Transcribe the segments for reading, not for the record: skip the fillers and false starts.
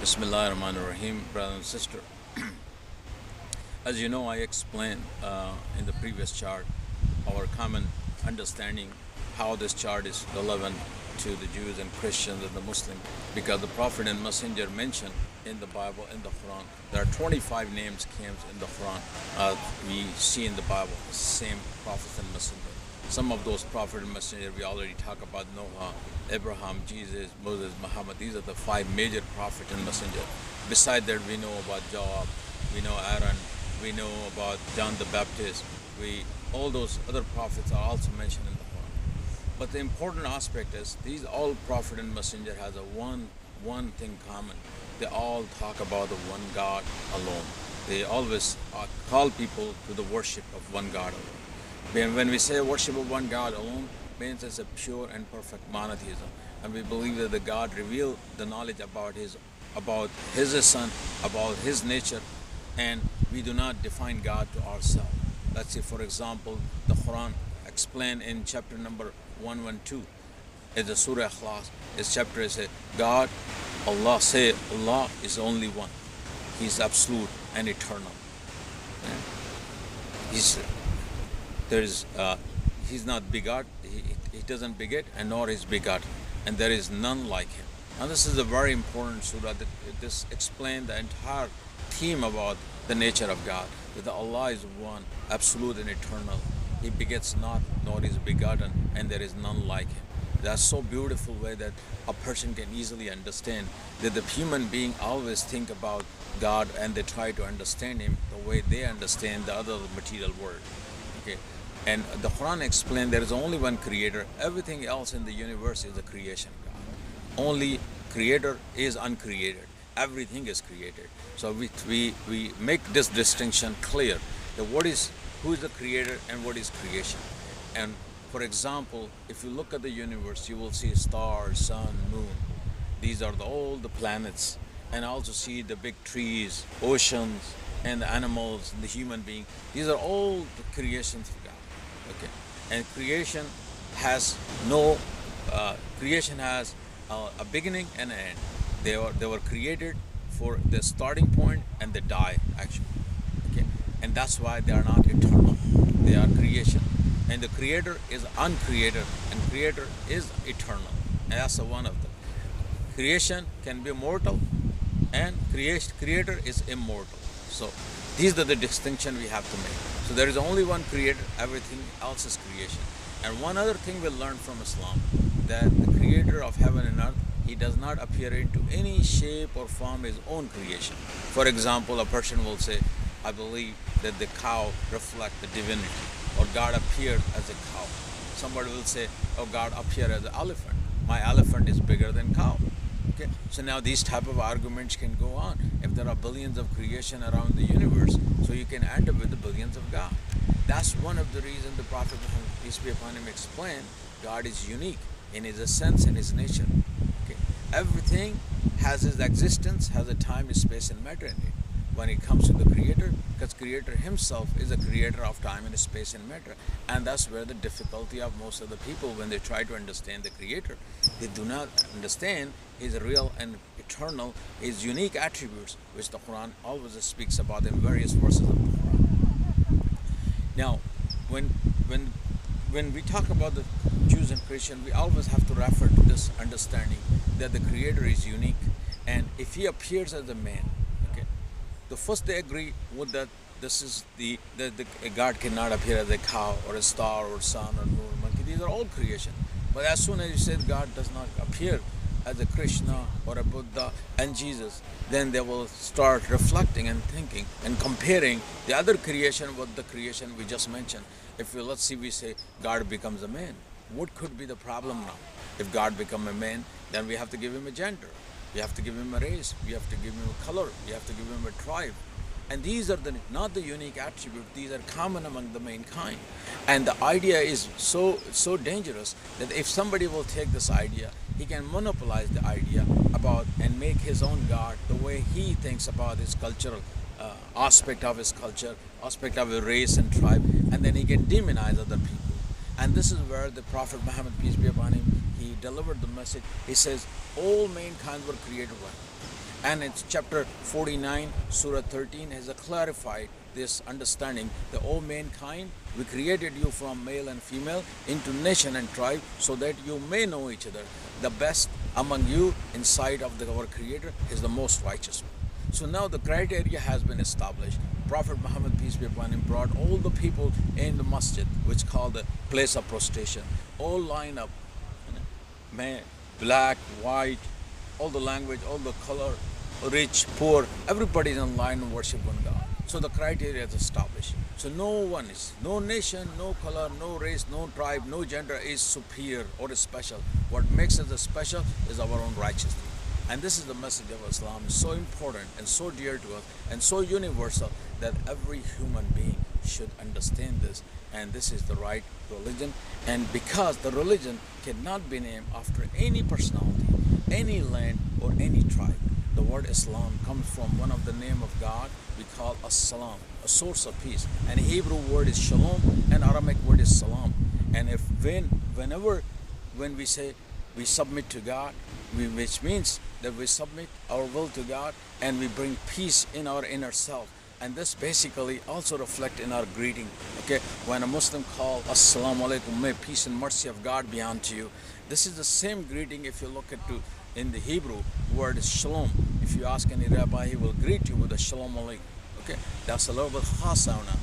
Bismillah ar-Rahman ar-Rahim, brother and sister. As you know, I explained in the previous chart our common understanding how this chart is relevant to the Jews and Christians and the Muslims, because the Prophet and Messenger mentioned in the Bible, in the Quran, there are 25 names came in the Quran. We see in the Bible, same prophets and Messenger. Some of those prophet and messenger we already talk about: Noah, Abraham, Jesus, Moses, Muhammad. These are the five major prophet and messenger. Besides that, we know about Job, we know Aaron, we know about John the Baptist. All those other prophets are also mentioned in the Quran. But the important aspect is these all prophet and messenger has a one thing common. They all talk about the one God alone. They always call people to the worship of one God alone. When we say worship of one God alone, means it's a pure and perfect monotheism, and we believe that the God revealed the knowledge about His Son, about His nature, and we do not define God to ourselves. Let's say, for example, the Quran explained in chapter number 112, is the Surah Ikhlas. This chapter is God, Allah is only one. He's absolute and eternal. He's not begot, he doesn't beget, and nor is begotten, and there is none like him. Now this is a very important surah that this explains the entire theme about the nature of God, that Allah is one, absolute and eternal. He begets not, nor is begotten, and there is none like him. That's so beautiful way that a person can easily understand that the human being always think about God and they try to understand him the way they understand the other material world. Okay. And the Quran explained there is only one creator. Everything else in the universe is a creation of God. Only creator is uncreated. Everything is created. So we make this distinction clear that who is the creator and what is creation. And for example, if you look at the universe, you will see stars, sun, moon. These are all the planets. And also see the big trees, oceans, and the animals, and the human being. These are all the creations of God. Okay, and creation has a beginning and an end. They were created for the starting point, and they die actually. Okay, and that's why they are not eternal. They are creation, and the creator is uncreated, and creator is eternal. And that's one of them. Creation can be mortal, and creator is immortal. So these are the distinction we have to make. So there is only one creator, everything else is creation. And one other thing we learn from Islam, that the creator of heaven and earth, he does not appear into any shape or form his own creation. For example, a person will say, I believe that the cow reflects the divinity, or God appeared as a cow. Somebody will say, oh, God appeared as an elephant. My elephant is bigger than cow. Okay, so now these type of arguments can go on. If there are billions of creation around the universe, so you can end up with the billions of God. That's one of the reasons the Prophet Muhammad, peace be upon him, explained God is unique in his essence and his nature. Okay, everything has its existence, has a time, space, and matter in it. When it comes to the Creator, because Creator Himself is a creator of time and space and matter, and that's where the difficulty of most of the people when they try to understand the Creator, they do not understand His real and eternal, His unique attributes, which the Quran always speaks about in various verses of the Quran. Now, when we talk about the Jews and Christians, we always have to refer to this understanding that the Creator is unique, and if He appears as a man, the first they agree with that this is the God cannot appear as a cow or a star or sun or moon, monkey. These are all creation. But as soon as you say God does not appear as a Krishna or a Buddha and Jesus, then they will start reflecting and thinking and comparing the other creation with the creation we just mentioned. Let's see, we say God becomes a man. What could be the problem now? If God becomes a man, then we have to give him a gender. We have to give him a race, we have to give him a color, we have to give him a tribe. And these are not the unique attributes, these are common among the mankind. And the idea is so dangerous that if somebody will take this idea, he can monopolize the idea about and make his own God the way he thinks about his cultural aspect of his culture, aspect of his race and tribe, and then he can demonize other people. And this is where the Prophet Muhammad, peace be upon him, he delivered the message. He says, all mankind were created one. And it's chapter 49, Surah 13 has clarified this understanding that, O mankind, we created you from male and female into nation and tribe so that you may know each other. The best among you in sight of our Creator is the most righteous one. So now the criteria has been established. Prophet Muhammad, peace be upon him, brought all the people in the masjid, which is called the place of prostration, all line up, man, black, white, all the language, all the color, rich, poor, everybody is in line and worship one God. So the criteria is established. So no nation, no color, no race, no tribe, no gender is superior or is special. What makes us special is our own righteousness. And this is the message of Islam. It's so important and so dear to us and so universal that every human being should understand this. And this is the right religion. And because the religion cannot be named after any personality, any land, or any tribe. The word Islam comes from one of the name of God we call as-salam, a source of peace. And Hebrew word is shalom and Aramaic word is salam. And when we say we submit to God, which means that we submit our will to God and we bring peace in our inner self. And this basically also reflect in our greeting. Okay, when a Muslim call Assalamu alaikum, may peace and mercy of God be unto you. This is the same greeting if you look into in the Hebrew word is shalom. If you ask any rabbi, he will greet you with a shalom alaikum. Okay, that's a little bit khasana.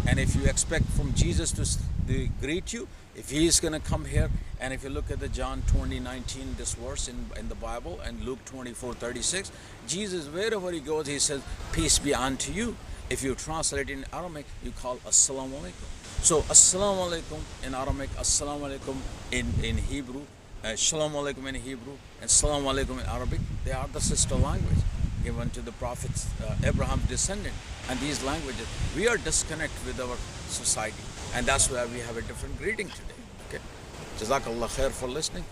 And if you expect from Jesus to greet you, if he is going to come here, and if you look at the John 20:19, this verse in the Bible, and Luke 24:36, Jesus, wherever he goes, he says, peace be unto you. If you translate in Aramaic, you call Assalamu alaikum. So Assalamu alaikum in Aramaic, Assalamu alaikum in Hebrew, Shalom alaikum in Hebrew, and Salam alaikum in Arabic, they are the sister language given to the Prophet's Abraham's descendant. And these languages, we are disconnected with our society. And that's why we have a different greeting today. Okay. Jazakallah khair for listening.